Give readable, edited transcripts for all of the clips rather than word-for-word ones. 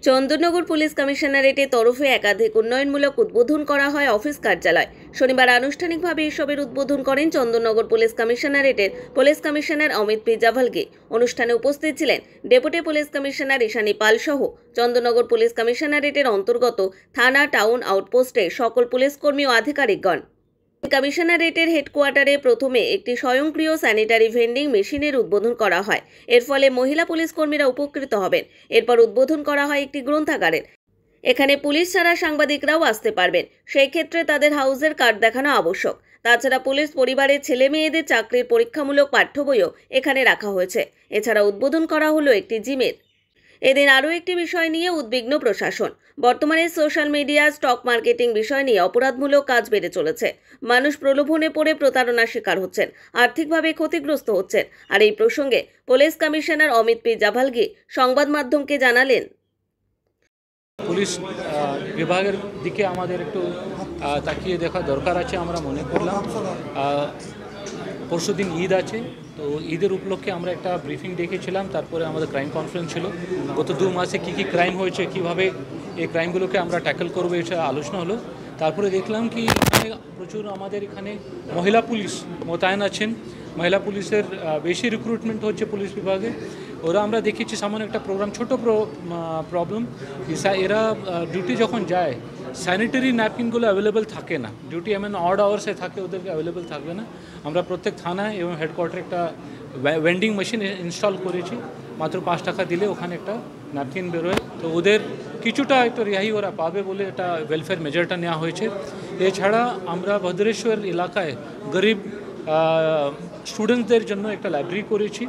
Chandannagar police কমিশনারেটের তরফে একাধিক উন্নয়নমূলক উদ্বোধন করা হয় অফিস কার্যালয়। শনিবার আনুষ্ঠানিকভাবে এসবের উদ্বোধন করেন চন্দননগর পুলিশ কমিশনারেটের police commissioner Amit P Javalgi. অনুষ্ঠানে উপস্থিত ছিলেন deputy police commissioner Ishani Pal সহ চন্দননগর পুলিশ কমিশনারেটের অন্তর্গত থানা, টাউন, আউটপোস্টের সকল পুলিশকর্মী ও আধিকারিকগণ। কমিশনারেটের হেডকোয়ার্টারে প্রথমে একটি স্বয়ংক্রিয় স্যানিটারি ভেন্ডিং মেশিনের উদ্বোধন করা হয়। এর ফলে মহিলা পুলিশ কর্মীরা উপকৃত হবেন। এরপর উদ্বোধন করা হয় একটি গ্রন্থাগারের। এখানে পুলিশ ছাড়া সাংবাদিকরাও আসতে পারবেন। সেই ক্ষেত্রে তাদের হাউসের কার্ড দেখানো আবশ্যক। তাছাড়া পুলিশ পরিবারের ছেলে মেয়েদের চাকরির পরীক্ষামূলক পাঠ্য বইও এখানে রাখা হয়েছে। এছাড়া উদ্বোধন করা হলো একটি জিমের। এদিন আরও একটি বিষয় নিয়ে উদ্বিগ্ন প্রশাসন। বর্তমানে সোশ্যাল মিডিয়া, স্টক মার্কেটিং বিষয় নিয়ে অপরাধমূলক কাজ বেড়ে চলেছে। মানুষ প্রলোভনে পড়ে প্রতারণার শিকার হচ্ছেন, আর্থিকভাবে ক্ষতিগ্রস্ত হচ্ছেন। আর এই প্রসঙ্গে police commissioner Amit P Javalgi সংবাদ মাধ্যমকে জানালেন, পুলিশ বিভাগের দিকে আমাদের একটু তাকিয়ে দেখা দরকার আছে। আমরা মনে করলাম পরশুদিন ঈদ আছে, তো ঈদের উপলক্ষে আমরা একটা ব্রিফিং দেখেছিলাম। তারপরে আমাদের ক্রাইম কনফারেন্স ছিল। গত 2 মাসে কী ক্রাইম হয়েছে, কীভাবে এই ক্রাইমগুলোকে আমরা ট্যাকল করবো, এটা আলোচনা হলো। তারপরে দেখলাম কি এখানে প্রচুর আমাদের এখানে মহিলা পুলিশ মোতায়েন আছেন। মহিলা পুলিশের বেশি রিক্রুটমেন্ট হচ্ছে পুলিশ বিভাগে। ওরা আমরা দেখেছি সামনে একটা প্রোগ্রাম, ছোট প্রবলেম, এরা ডিউটি যখন যায় স্যানিটারি ন্যাপকিনগুলো অ্যাভেলেবেল থাকে না। ডিউটি অড আওয়ার্সে থাকে, ওদেরকে অ্যাভেলেবেল থাকবে না। আমরা প্রত্যেক থানায় এবং হেডকোয়ার্টারে একটা ভেন্ডিং মেশিন ইনস্টল করেছি। মাত্র 5 টাকা দিলে ওখানে একটা ন্যাপকিন বেরোয়, তো ওদের কিছুটা একটু রেহাই ওরা পাবে বলে এটা ওয়েলফেয়ার মেজারটা নেওয়া হয়েছে। এছাড়া আমরা ভদ্রেশ্বর এলাকায় গরিব স্টুডেন্টসদের জন্য একটা লাইব্রেরি করেছি।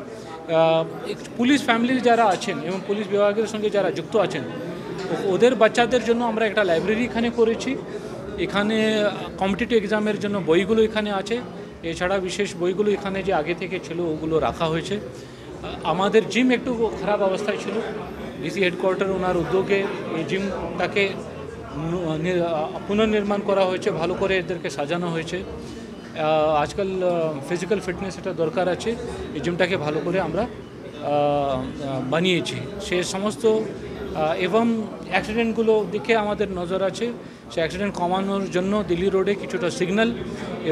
পুলিশ ফ্যামিলির যারা আছেন এবং পুলিশ বিভাগের সঙ্গে যারা যুক্ত আছেন ওদের বাচ্চাদের জন্য আমরা একটা লাইব্রেরি এখানে করেছি। এখানে কম্পিটিটিভ এক্সামের জন্য বইগুলো এখানে আছে। এছাড়া বিশেষ বইগুলো এখানে যে আগে থেকে ছিল ওগুলো রাখা হয়েছে। আমাদের জিম একটু খারাপ অবস্থায় ছিল। ডিসি হেডকোয়ার্টার ওনার উদ্যোগে এই জিমটাকে পুনর্নির্মাণ করা হয়েছে, ভালো করে এদেরকে সাজানো হয়েছে। আজকাল ফিজিক্যাল ফিটনেস এটা দরকার আছে। এই জিমটাকে ভালো করে আমরা বানিয়েছি। সে সমস্ত এবং অ্যাক্সিডেন্টগুলো দিকে আমাদের নজর আছে। সে অ্যাক্সিডেন্ট কমানোর জন্য দিল্লি রোডে কিছুটা সিগন্যাল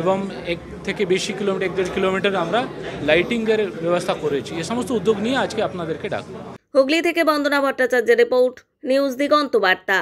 এবং 1 থেকে বেশি কিলোমিটার, 1.5 কিলোমিটার আমরা লাইটিংয়ের ব্যবস্থা করেছি। এ সমস্ত উদ্যোগ নিয়ে আজকে আপনাদেরকে ডাক। হুগলি থেকে বন্দনা ভট্টাচার্যের রিপোর্ট, নিউজ দিগন্ত বার্তা।